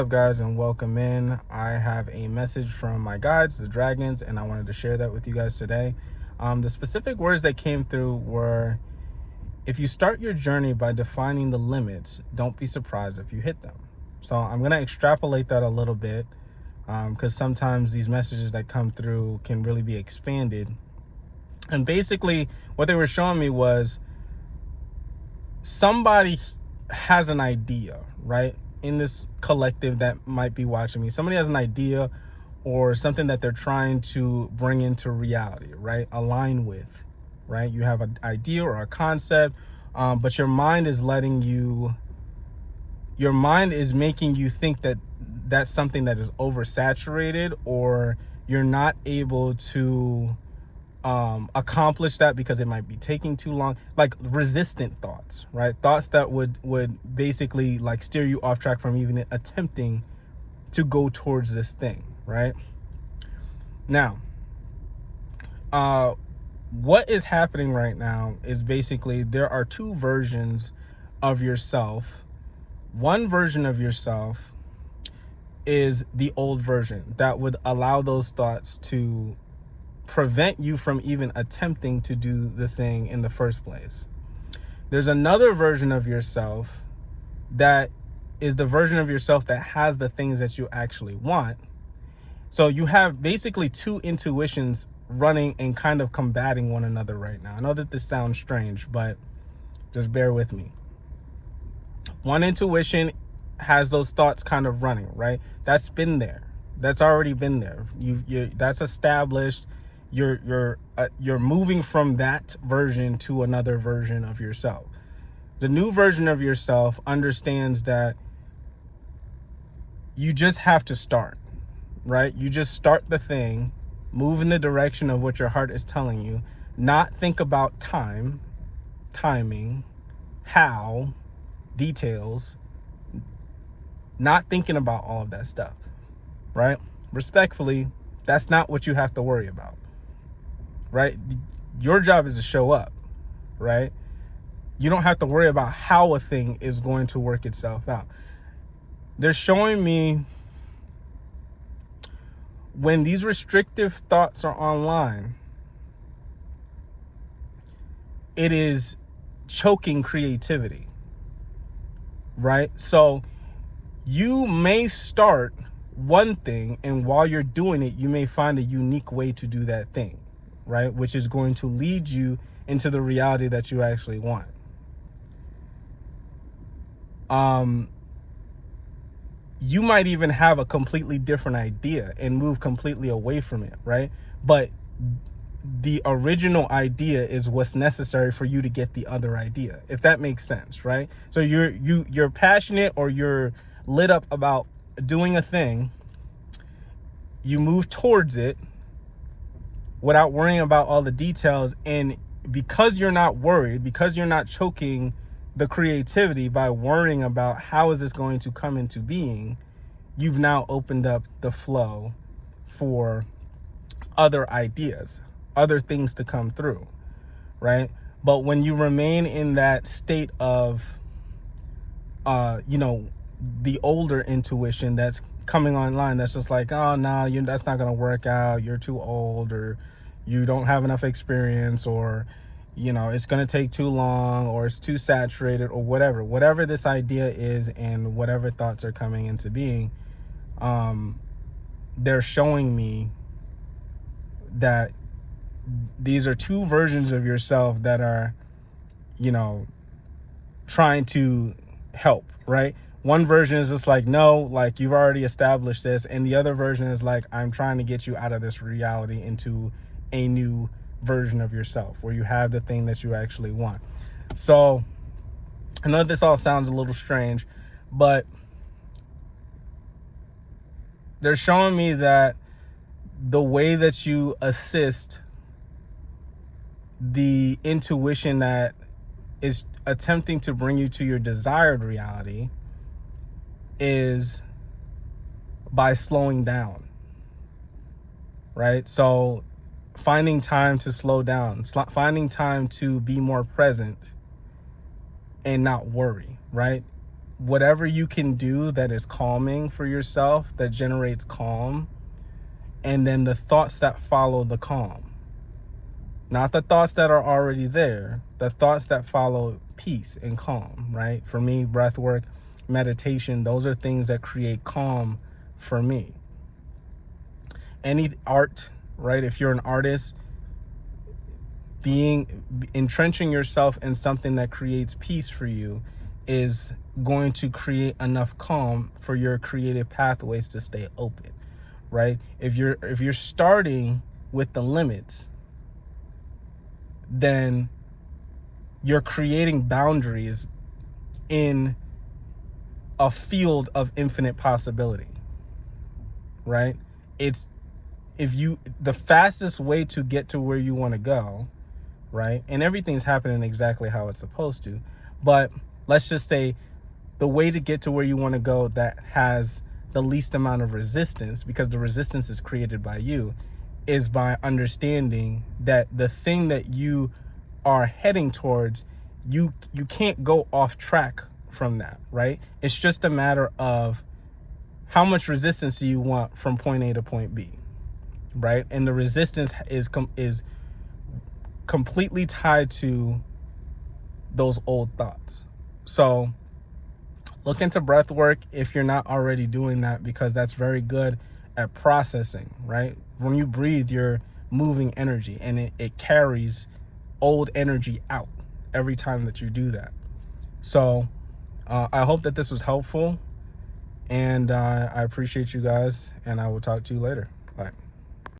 What's up, guys, and welcome in. I have a message from my guides, the dragons, and I wanted to share that with you guys today. The specific words that came through were, if you start your journey by defining the limits, don't be surprised if you hit them. So I'm going to extrapolate that a little bit because sometimes these messages that come through can really be expanded. And basically what they were showing me was somebody has an idea, right? In this collective that might be watching me, somebody has an idea or something that they're trying to bring into reality, right? Align with, right? You have an idea or a concept, but your mind is making you think that that's something that is oversaturated, or you're not able to accomplish that because it might be taking too long. Like resistant thoughts, right? Thoughts that would basically like steer you off track from even attempting to go towards this thing, right? Now, what is happening right now is basically there are two versions of yourself. One version of yourself is the old version that would allow those thoughts to prevent you from even attempting to do the thing in the first place. There's another version of yourself that is the version of yourself that has the things that you actually want. So you have basically two intuitions running and kind of combating one another right now. I know that this sounds strange, but just bear with me. One intuition has those thoughts kind of running, right? That's been there. That's already been there. That's established. You're moving from that version to another version of yourself. The new version of yourself understands that you just have to start, right? You just start the thing, move in the direction of what your heart is telling you, not think about timing, how, details, not thinking about all of that stuff, right? Respectfully, that's not what you have to worry about. Right? Your job is to show up, right? You don't have to worry about how a thing is going to work itself out. They're showing me when these restrictive thoughts are online, it is choking creativity, right? So you may start one thing, and while you're doing it, you may find a unique way to do that thing, right? Which is going to lead you into the reality that you actually want. You might even have a completely different idea and move completely away from it, right? But the original idea is what's necessary for you to get the other idea, if that makes sense, right? So you're passionate, or you're lit up about doing a thing. You move towards it without worrying about all the details. And because you're not worried, because you're not choking the creativity by worrying about how is this going to come into being, you've now opened up the flow for other ideas, other things to come through, right? But when you remain in that state of, the older intuition that's coming online, that's just like, oh no, that's not going to work out, you're too old, or you don't have enough experience, or it's going to take too long, or it's too saturated, or whatever this idea is, and whatever thoughts are coming into being, they're showing me that these are two versions of yourself that are trying to help, right? One version is just like, no, like you've already established this. And the other version is like, I'm trying to get you out of this reality into a new version of yourself where you have the thing that you actually want. So I know this all sounds a little strange, but they're showing me that the way that you assist the intuition that is attempting to bring you to your desired reality is by slowing down, right? So finding time to slow down, finding time to be more present and not worry, right? whatever you can do that is calming for yourself, that generates calm, and then the thoughts that follow the calm. Not the thoughts that are already there, the thoughts that follow peace and calm, right? For me, breath work, meditation, those are things that create calm for me. Any art, right? If you're an artist, entrenching yourself in something that creates peace for you is going to create enough calm for your creative pathways to stay open, right? If you're starting with the limits, then you're creating boundaries in a field of infinite possibility, right? The fastest way to get to where you want to go, right? And everything's happening exactly how it's supposed to. But let's just say the way to get to where you want to go that has the least amount of resistance, because the resistance is created by you, is by understanding that the thing that you are heading towards, you can't go off track from that, right? It's just a matter of how much resistance do you want from point A to point B, right? And the resistance is completely tied to those old thoughts. So look into breath work if you're not already doing that, because that's very good at processing, right? When you breathe, you're moving energy, and it carries old energy out every time that you do that. So I hope that this was helpful, and I appreciate you guys, and I will talk to you later. Bye.